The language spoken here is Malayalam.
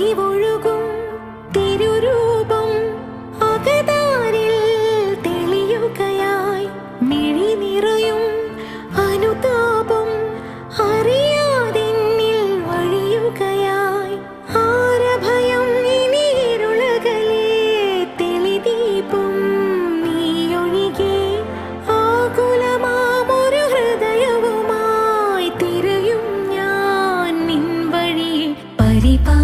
അലിവൊഴുകും തിരുരൂപം അകതാരിൽ തെളിയുകയായി. മിഴി നിറയും അനുതാപം അറിയാതെന്നിൽ വഴിയുകയായി. ആരഭയം ഇനി ഇരുളകലേ തെളിദീപം നീയൊഴികെ ആകുലമാമൊരു ഹൃദയവുമായി തിരയും ഞാൻ നിൻ വഴിയെ. പരിപാ